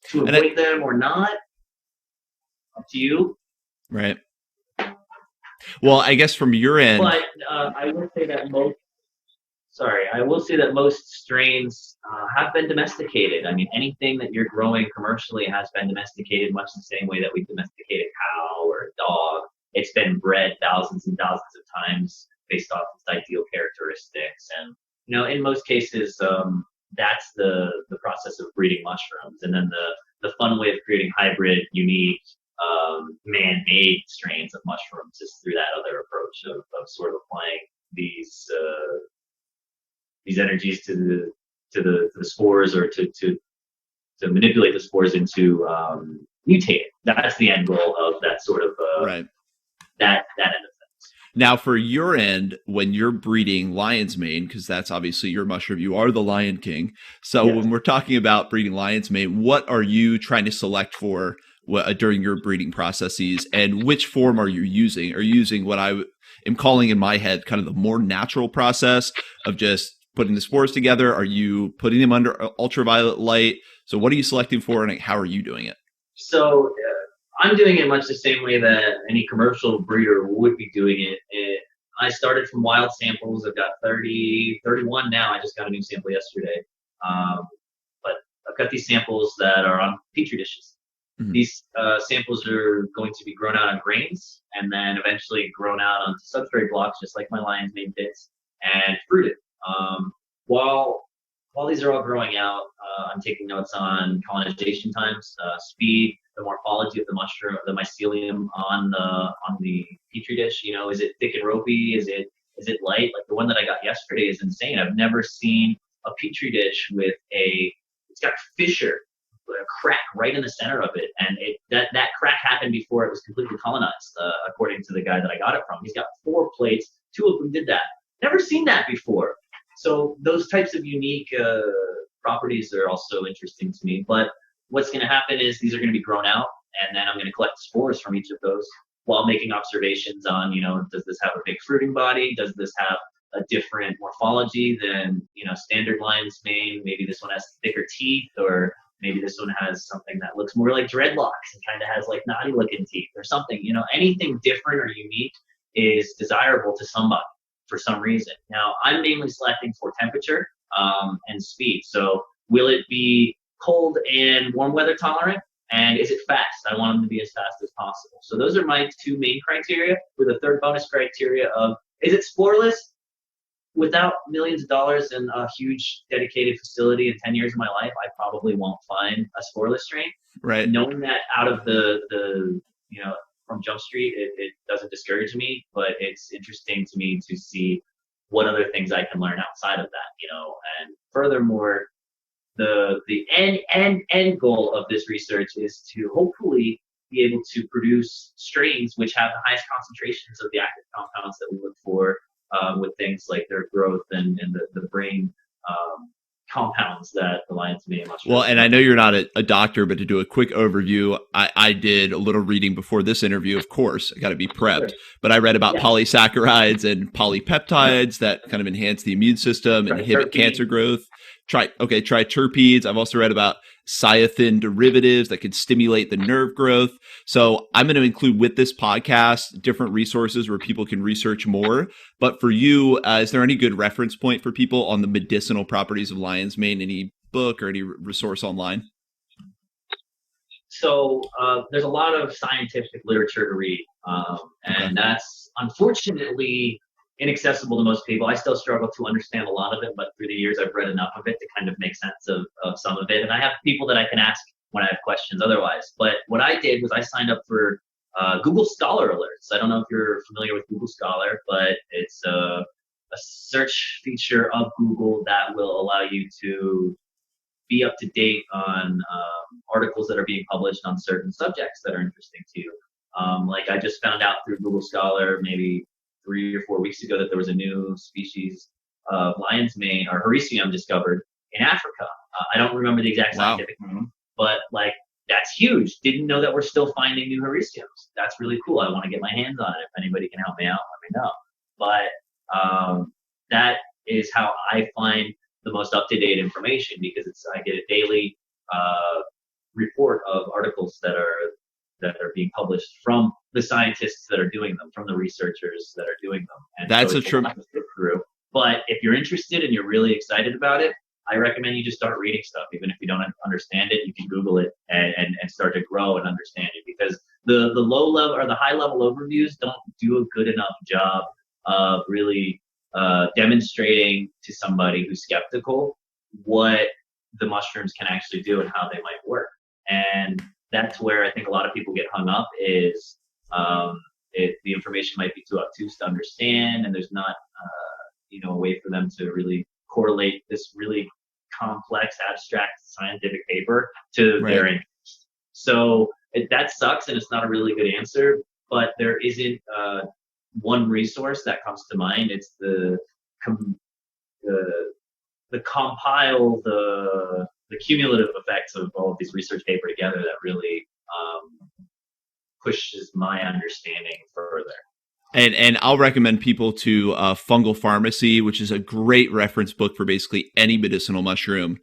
to avoid them or not, up to you. Right. Well, I guess from your end, but I will say that most strains have been domesticated. I mean, anything that you're growing commercially has been domesticated much the same way that we domesticate a cow or a dog. It's been bred thousands and thousands of times based off its ideal characteristics. And, in most cases, that's the process of breeding mushrooms. And then the fun way of creating hybrid, unique, man-made strains of mushrooms is through that other approach of sort of applying these energies to the spores, or to manipulate the spores into mutating. That's the end goal of that sort of right. that end of things. Now, for your end, when you're breeding lion's mane, because that's obviously your mushroom, you are the Lion King. So Yes. When we're talking about breeding lion's mane, what are you trying to select for during your breeding processes, and which form are you using? Are you using what I am calling in my head kind of the more natural process of just putting the spores together? Are you putting them under ultraviolet light? So what are you selecting for, and how are you doing it? So I'm doing it much the same way that any commercial breeder would be doing it. I started from wild samples. I've got 31 now. I just got a new sample yesterday. But I've got these samples that are on petri dishes. Mm-hmm. These samples are going to be grown out on grains and then eventually grown out onto substrate blocks, just like my lion's mane pits, and fruited. while while these are all growing out, I'm taking notes on colonization times, speed, the morphology of the mushroom, the mycelium on the petri dish. You know, is it thick and ropey? Is it light? Like the one that I got yesterday is insane. I've never seen a petri dish with it's got a fissure, a crack right in the center of it, and that crack happened before it was completely colonized, according to the guy that I got it from. He's got 4 plates, 2 of them did that. Never seen that before. So those types of unique properties are also interesting to me. But what's going to happen is these are going to be grown out, and then I'm going to collect spores from each of those while making observations on, does this have a big fruiting body? Does this have a different morphology than, standard lion's mane? Maybe this one has thicker teeth, or maybe this one has something that looks more like dreadlocks and kind of has like knotty looking teeth or something. Anything different or unique is desirable to somebody for some reason. Now, I'm mainly selecting for temperature and speed. So will it be cold and warm weather tolerant? And is it fast? I want them to be as fast as possible. So those are my 2 main criteria, with a third bonus criteria of, is it sporeless? Without millions of dollars and a huge dedicated facility in 10 years of my life, I probably won't find a sporeless strain. Right. Knowing that out of the from Jump Street, it doesn't discourage me, but it's interesting to me to see what other things I can learn outside of that, and furthermore, the end goal of this research is to hopefully be able to produce strains which have the highest concentrations of the active compounds that we look for, with things like their growth and the brain compounds that the lion's mane mushroom. Well, and I know you're not a doctor, but to do a quick overview, I did a little reading before this interview, of course. I got to be prepped. Sure. But I read about polysaccharides and polypeptides that kind of enhance the immune system and inhibit cancer growth. Triterpenes. I've also read about cyathin derivatives that can stimulate the nerve growth. So I'm going to include with this podcast different resources where people can research more. But for you, is there any good reference point for people on the medicinal properties of lion's mane? Any book or any resource online? So there's a lot of scientific literature to read, and that's unfortunately inaccessible to most people. I still struggle to understand a lot of it, but through the years I've read enough of it to kind of make sense of some of it. And I have people that I can ask when I have questions otherwise. But what I did was I signed up for Google Scholar Alerts. I don't know if you're familiar with Google Scholar, but it's a search feature of Google that will allow you to be up to date on articles that are being published on certain subjects that are interesting to you. Like I just found out through Google Scholar maybe 3 or 4 weeks ago that there was a new species of lion's mane or Hericium discovered in Africa. I don't remember the exact scientific name, but like that's huge. Didn't know that we're still finding new Hericiums. That's really cool. I want to get my hands on it. If anybody can help me out, let me know. But that is how I find the most up-to-date information, because I get a daily report of articles that are being published from the scientists that are doing them, from the researchers that are doing them. And that's so a true. But if you're interested and you're really excited about it, I recommend you just start reading stuff. Even if you don't understand it, you can Google it and start to grow and understand it, because the low level or the high level overviews don't do a good enough job of really demonstrating to somebody who's skeptical what the mushrooms can actually do and how they might work. And that's where I think a lot of people get hung up, is the information might be too obtuse to understand, and there's not a way for them to really correlate this really complex, abstract scientific paper to their interest. So that sucks, and it's not a really good answer, but there isn't one resource that comes to mind. It's the compile the cumulative effects of all of these research paper together that really pushes my understanding further. And I'll recommend people to Fungal Pharmacy, which is a great reference book for basically any medicinal mushroom.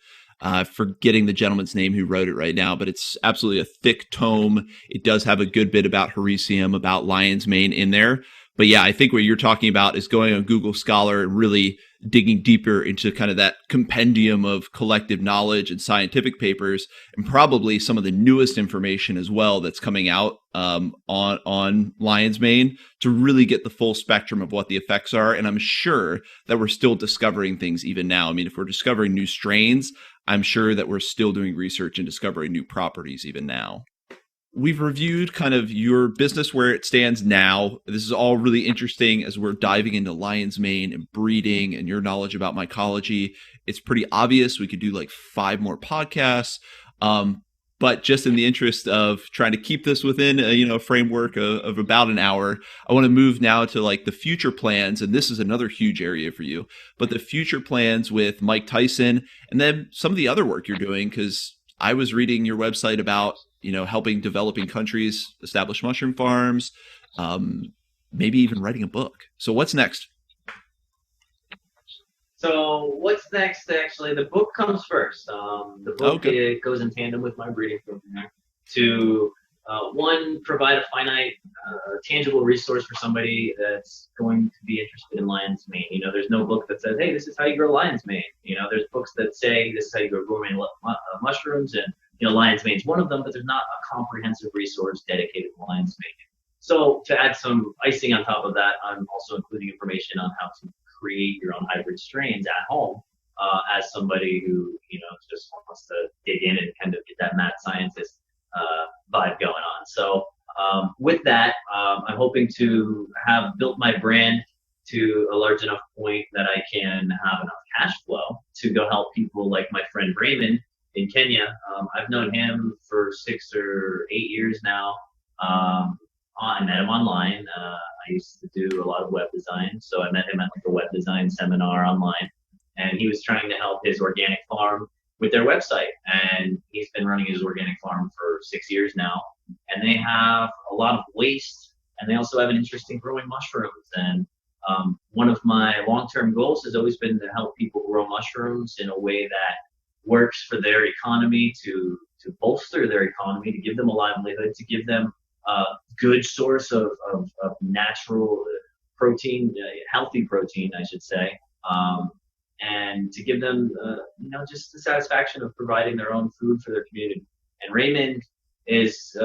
Forgetting the gentleman's name who wrote it right now, but it's absolutely a thick tome. It does have a good bit about Hericium, about lion's mane in there. But yeah, I think what you're talking about is going on Google Scholar and really digging deeper into kind of that compendium of collective knowledge and scientific papers, and probably some of the newest information as well that's coming out on lion's mane, to really get the full spectrum of what the effects are. And I'm sure that we're still discovering things even now. I mean, if we're discovering new strains, I'm sure that we're still doing research and discovering new properties even now. We've reviewed kind of your business where it stands now. This is all really interesting as we're diving into lion's mane and breeding and your knowledge about mycology. It's pretty obvious. We could do like 5 more podcasts. But just in the interest of trying to keep this within a framework of about an hour, I want to move now to like the future plans. And this is another huge area for you, but the future plans with MycTyson and then some of the other work you're doing, because I was reading your website about helping developing countries establish mushroom farms, maybe even writing a book. So what's next? So what's next? Actually, the book comes first. The book it goes in tandem with my breeding program to one, provide a finite, tangible resource for somebody that's going to be interested in lion's mane. There's no book that says, "Hey, this is how you grow lion's mane." There's books that say this is how you grow gourmet mushrooms, and lion's mane is one of them. But there's not a comprehensive resource dedicated to lion's mane. So to add some icing on top of that, I'm also including information on how to create your own hybrid strains at home, as somebody who just wants to dig in and kind of get that mad scientist vibe going on. So with that, I'm hoping to have built my brand to a large enough point that I can have enough cash flow to go help people like my friend Raymond in Kenya. I've known him for 6 or 8 years now. I met him online. I used to do a lot of web design, so I met him at like a web design seminar online, and he was trying to help his organic farm with their website. And he's been running his organic farm for 6 years now, and they have a lot of waste, and they also have an interest in growing mushrooms. And one of my long-term goals has always been to help people grow mushrooms in a way that works for their economy, to bolster their economy, to give them a livelihood, to give them a good source of natural protein, healthy protein, I should say, and to give them, just the satisfaction of providing their own food for their community. And Raymond is,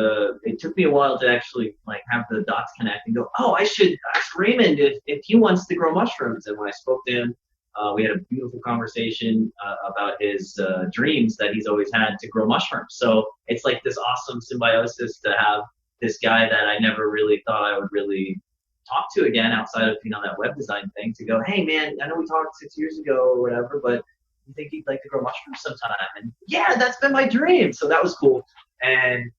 it took me a while to actually like have the dots connect and go, oh, I should ask Raymond if he wants to grow mushrooms. And when I spoke to him, we had a beautiful conversation about his dreams that he's always had to grow mushrooms. So it's like this awesome symbiosis to have this guy that I never really thought I would really talk to again outside of that web design thing, to go, hey man, I know we talked 6 years ago or whatever, but you think you'd like to grow mushrooms sometime? And yeah, that's been my dream. So that was cool. And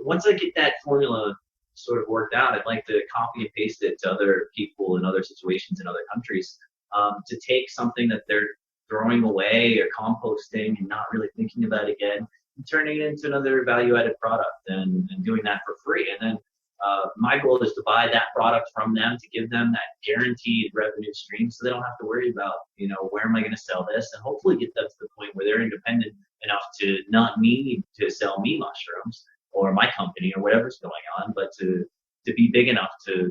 once I get that formula sort of worked out, I'd like to copy and paste it to other people in other situations in other countries, to take something that they're throwing away or composting and not really thinking about it again, and turning it into another value-added product and doing that for free. And then my goal is to buy that product from them, to give them that guaranteed revenue stream, so they don't have to worry about, where am I going to sell this, and hopefully get them to the point where they're independent enough to not need to sell me mushrooms or my company or whatever's going on, but to be big enough to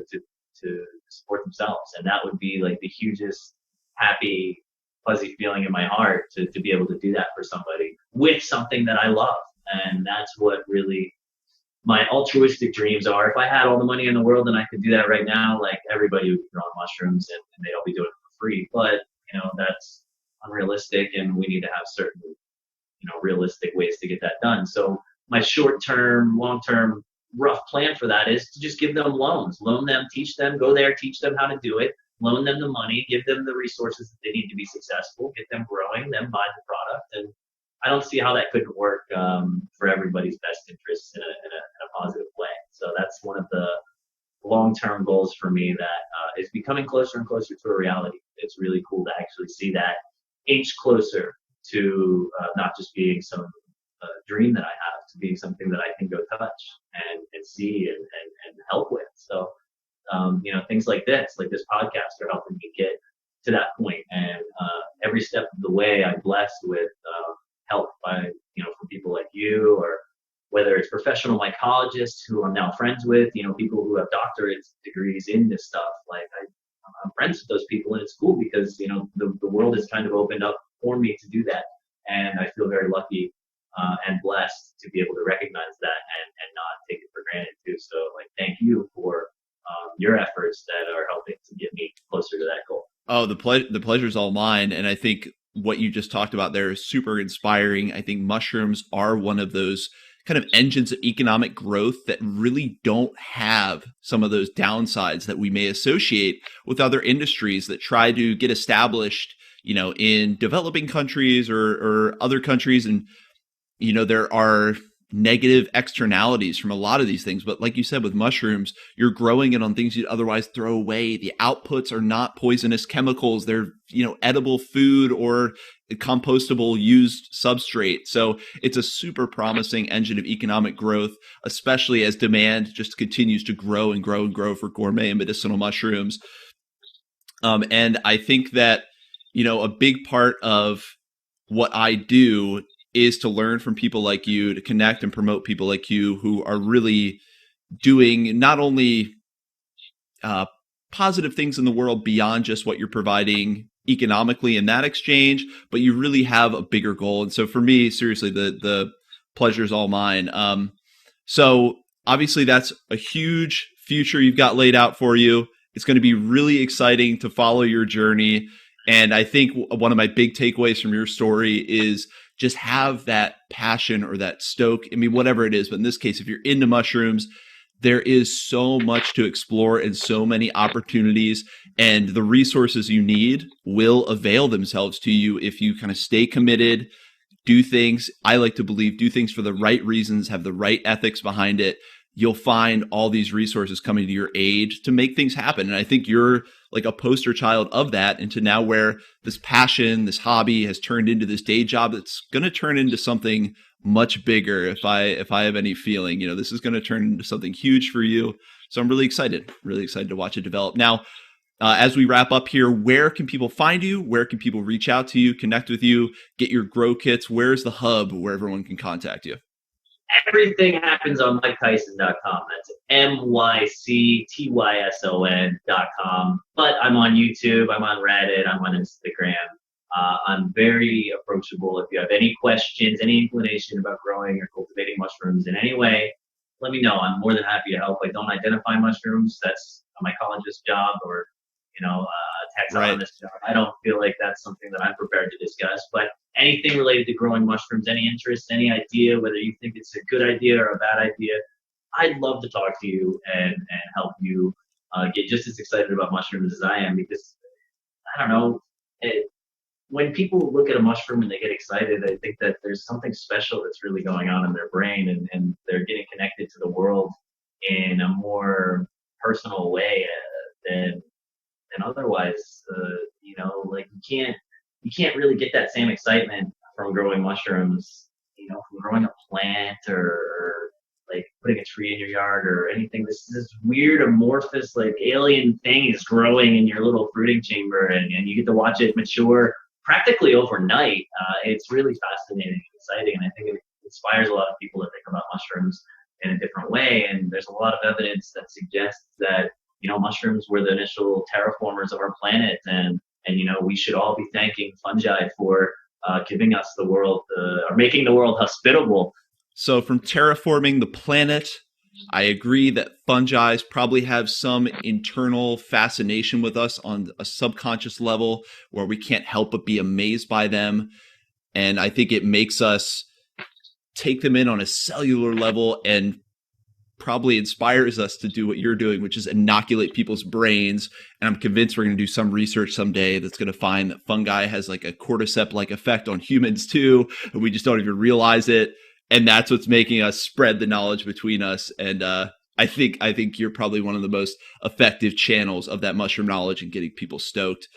support themselves. And that would be like the hugest happy fuzzy feeling in my heart, to be able to do that for somebody with something that I love. And that's what really my altruistic dreams are. If I had all the money in the world and I could do that right now, like everybody would be growing mushrooms and they'd all be doing it for free. But that's unrealistic, and we need to have certain realistic ways to get that done. So my short-term, long-term rough plan for that is to just give them loans, loan them, teach them, go there, teach them how to do it, loan them the money, give them the resources that they need to be successful, get them growing, then buy the product. And I don't see how that couldn't work for everybody's best interests in a positive way. So that's one of the long-term goals for me that is becoming closer and closer to a reality. It's really cool to actually see that inch closer to not just being some dream that I have, to being something that I can go touch and see and help with. So, things like this podcast are helping me get to that point. And every step of the way, I'm blessed with help by, from people like you, or whether it's professional mycologists who I'm now friends with, people who have doctorate degrees in this stuff. Like I'm friends friends with those people, and it's cool because the world has kind of opened up for me to do that, and I feel very lucky and blessed to be able to recognize that and not take it for granted too. So like, thank you for your efforts that are helping to get me closer to that goal. Oh, the pleasure's all mine. And I think what you just talked about there is super inspiring. I think mushrooms are one of those kind of engines of economic growth that really don't have some of those downsides that we may associate with other industries that try to get established, in developing countries or other countries. And, there are negative externalities from a lot of these things. But like you said, with mushrooms, you're growing it on things you'd otherwise throw away. The outputs are not poisonous chemicals. They're, edible food or compostable used substrate. So it's a super promising engine of economic growth, especially as demand just continues to grow and grow and grow for gourmet and medicinal mushrooms. And I think that, a big part of what I do is to learn from people like you, to connect and promote people like you who are really doing not only positive things in the world beyond just what you're providing economically in that exchange, but you really have a bigger goal. And so for me, seriously, the pleasure is all mine. So obviously that's a huge future you've got laid out for you. It's going to be really exciting to follow your journey. And I think one of my big takeaways from your story is just have that passion or that stoke. I mean, whatever it is, but in this case, if you're into mushrooms, there is so much to explore and so many opportunities, and the resources you need will avail themselves to you if you kind of stay committed, do things. I like to believe, do things for the right reasons, have the right ethics behind it. You'll find all these resources coming to your aid to make things happen. And I think you're like a poster child of that, into now where this passion, this hobby has turned into this day job that's going to turn into something much bigger. If I have any feeling, this is going to turn into something huge for you. So I'm really excited to watch it develop. Now, as we wrap up here, where can people find you? Where can people reach out to you, connect with you, get your grow kits? Where's the hub where everyone can contact you? Everything happens on MycTyson.com. That's MycTyson.com. But I'm on YouTube, I'm on Reddit, I'm on Instagram. I'm very approachable. If you have any questions, any inclination about growing or cultivating mushrooms in any way, let me know. I'm more than happy to help. I don't identify mushrooms. That's a mycologist's job, or a taxonomist job. I don't feel like that's something that I'm prepared to discuss. But anything related to growing mushrooms, any interest, any idea, whether you think it's a good idea or a bad idea, I'd love to talk to you and help you get just as excited about mushrooms as I am. Because I don't know, when people look at a mushroom and they get excited, I think that there's something special that's really going on in their brain, and they're getting connected to the world in a more personal way than otherwise. Like you can't really get that same excitement from growing mushrooms, from growing a plant or like putting a tree in your yard or anything. This weird amorphous like alien thing is growing in your little fruiting chamber, and you get to watch it mature practically overnight. It's really fascinating and exciting, and I think it inspires a lot of people to think about mushrooms in a different way. And there's a lot of evidence that suggests that mushrooms were the initial terraformers of our planet, and we should all be thanking fungi for giving us the world, or making the world hospitable. So from terraforming the planet, I agree that fungi probably have some internal fascination with us on a subconscious level where we can't help but be amazed by them. And I think it makes us take them in on a cellular level, and probably inspires us to do what you're doing, which is inoculate people's brains. And I'm convinced we're going to do some research someday that's going to find that fungi has like a cordyceps-like effect on humans too, and we just don't even realize it. And that's what's making us spread the knowledge between us. And I think you're probably one of the most effective channels of that mushroom knowledge and getting people stoked.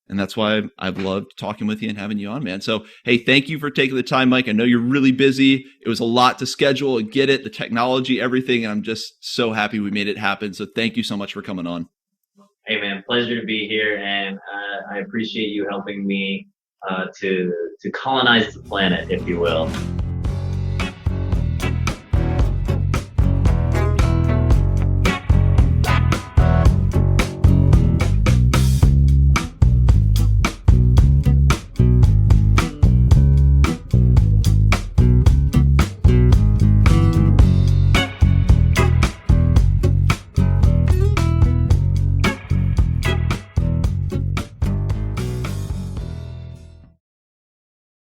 And that's why I've loved talking with you and having you on, man. So, hey, thank you for taking the time, Mike. I know you're really busy. It was a lot to schedule and get it, the technology, everything. And I'm just so happy we made it happen. So thank you so much for coming on. Hey, man, pleasure to be here. And I appreciate you helping me to colonize the planet, if you will.